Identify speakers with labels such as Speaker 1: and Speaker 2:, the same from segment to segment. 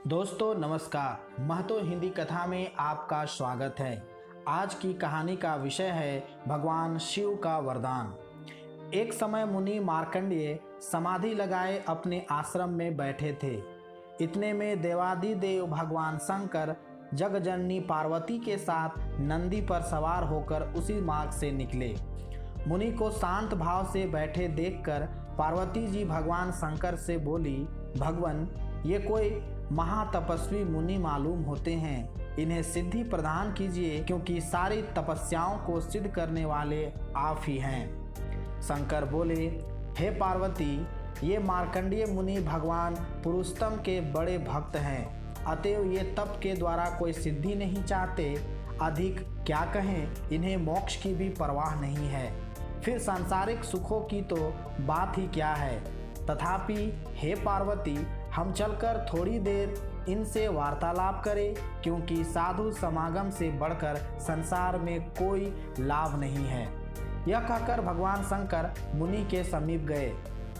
Speaker 1: दोस्तों नमस्कार, महतो हिंदी कथा में आपका स्वागत है। आज की कहानी का विषय है भगवान शिव का वरदान। एक समय मुनि मार्कंडेय समाधि लगाए अपने आश्रम में बैठे थे। इतने में देवादिदेव भगवान शंकर जगजननी पार्वती के साथ नंदी पर सवार होकर उसी मार्ग से निकले। मुनि को शांत भाव से बैठे देखकर पार्वती जी भगवान शंकर से बोली, भगवान ये कोई महातपस्वी मुनि मालूम होते हैं, इन्हें सिद्धि प्रदान कीजिए, क्योंकि सारी तपस्याओं को सिद्ध करने वाले आप ही हैं। शंकर बोले, हे पार्वती, ये मार्कंडेय मुनि भगवान पुरुषोत्तम के बड़े भक्त हैं, अतएव ये तप के द्वारा कोई सिद्धि नहीं चाहते। अधिक क्या कहें, इन्हें मोक्ष की भी परवाह नहीं है, फिर सांसारिक सुखों की तो बात ही क्या है। तथापि हे पार्वती, हम चलकर थोड़ी देर इनसे वार्तालाप करें, क्योंकि साधु समागम से बढ़कर संसार में कोई लाभ नहीं है। यह कहकर भगवान शंकर मुनि के समीप गए,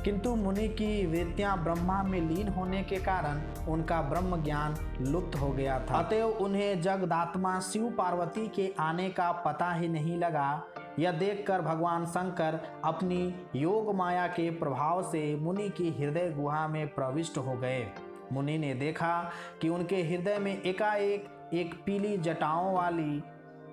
Speaker 1: किंतु मुनि की वृत्तियां ब्रह्मा में लीन होने के कारण उनका ब्रह्म ज्ञान लुप्त हो गया था। अतएव उन्हें जगदात्मा शिव पार्वती के आने का पता ही नहीं लगा। यह देखकर भगवान शंकर अपनी योग माया के प्रभाव से मुनि की हृदय गुहा में प्रविष्ट हो गए। मुनि ने देखा कि उनके हृदय में एकाएक एक पीली जटाओं वाली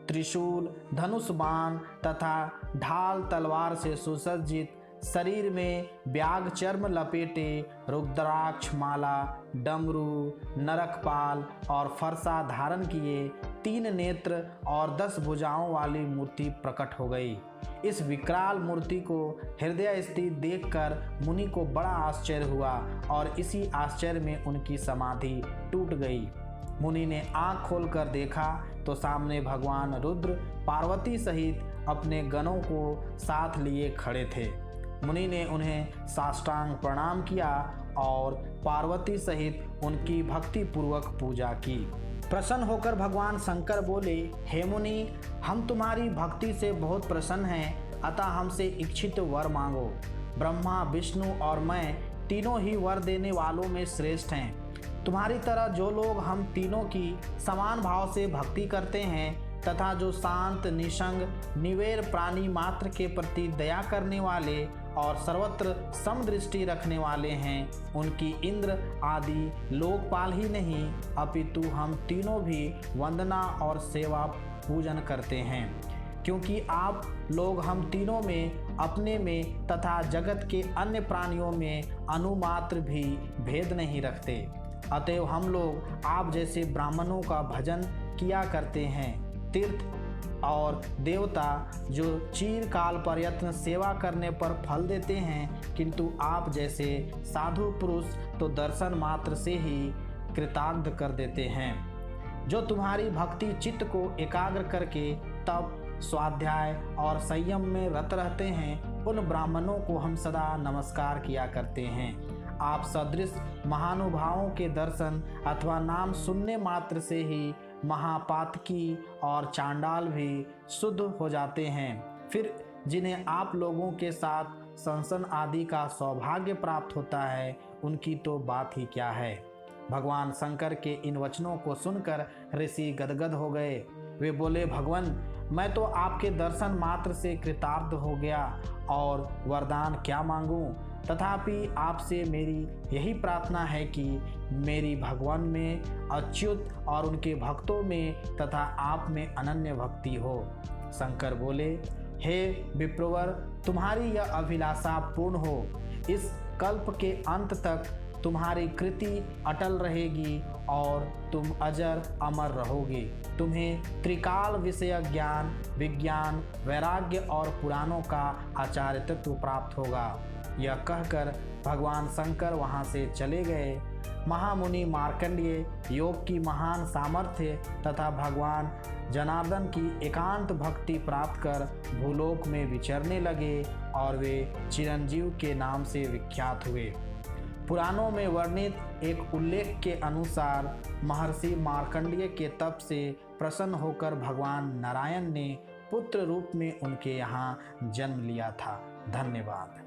Speaker 1: त्रिशूल, धनुष बाण तथा ढाल तलवार से सुसज्जित, शरीर में व्याघ चर्म लपेटे, रुद्राक्ष माला, डमरू, नरकपाल और फरसा धारण किए 3 नेत्र और 10 भुजाओं वाली मूर्ति प्रकट हो गई। इस विकराल मूर्ति को हृदय स्थित देखकर मुनि को बड़ा आश्चर्य हुआ और इसी आश्चर्य में उनकी समाधि टूट गई। मुनि ने आंख खोलकर देखा तो सामने भगवान रुद्र पार्वती सहित अपने गणों को साथ लिए खड़े थे। मुनि ने उन्हें साष्टांग प्रणाम किया और पार्वती सहित उनकी भक्ति पूर्वक पूजा की। प्रसन्न होकर भगवान शंकर बोले, हे मुनि, हम तुम्हारी भक्ति से बहुत प्रसन्न हैं, अतः हमसे इच्छित वर मांगो। ब्रह्मा, विष्णु और मैं तीनों ही वर देने वालों में श्रेष्ठ हैं। तुम्हारी तरह जो लोग हम तीनों की समान भाव से भक्ति करते हैं तथा जो शांत, निसंग, निवेर प्राणी मात्र के प्रति दया करने वाले और सर्वत्र समदृष्टि रखने वाले हैं, उनकी इंद्र आदि लोकपाल ही नहीं अपितु हम तीनों भी वंदना और सेवा पूजन करते हैं, क्योंकि आप लोग हम तीनों में, अपने में तथा जगत के अन्य प्राणियों में अनुमात्र भी भेद नहीं रखते। अतएव हम लोग आप जैसे ब्राह्मणों का भजन किया करते हैं। तीर्थ और देवता जो चिरकाल प्रयत्न सेवा करने पर फल देते हैं, किंतु आप जैसे साधु पुरुष तो दर्शन मात्र से ही कृतार्थ कर देते हैं। जो तुम्हारी भक्ति चित्त को एकाग्र करके तप, स्वाध्याय और संयम में रत रहते हैं, उन ब्राह्मणों को हम सदा नमस्कार किया करते हैं। आप सदृश महानुभावों के दर्शन अथवा नाम सुनने मात्र से ही महापातकी और चांडाल भी शुद्ध हो जाते हैं। फिर जिन्हें आप लोगों के साथ संसन आदि का सौभाग्य प्राप्त होता है, उनकी तो बात ही क्या है। भगवान शंकर के इन वचनों को सुनकर ऋषि गदगद हो गए। वे बोले, भगवान, मैं तो आपके दर्शन मात्र से कृतार्थ हो गया और वरदान क्या मांगूं। तथापि आपसे मेरी यही प्रार्थना है कि मेरी भगवान में, अच्युत और उनके भक्तों में तथा आप में अनन्य भक्ति हो। शंकर बोले, हे विप्रवर, तुम्हारी यह अभिलाषा पूर्ण हो। इस कल्प के अंत तक तुम्हारी कृति अटल रहेगी और तुम अजर अमर रहोगे। तुम्हें त्रिकाल विषय ज्ञान, विज्ञान, वैराग्य और पुराणों का आचार्यत्व प्राप्त होगा। यह कहकर भगवान शंकर वहां से चले गए। महामुनि मार्कंडेय योग की महान सामर्थ्य तथा भगवान जनार्दन की एकांत भक्ति प्राप्त कर भूलोक में विचरने लगे और वे चिरंजीव के नाम से विख्यात हुए। पुराणों में वर्णित एक उल्लेख के अनुसार महर्षि मार्कंडेय के तप से प्रसन्न होकर भगवान नारायण ने पुत्र रूप में उनके यहाँ जन्म लिया था। धन्यवाद।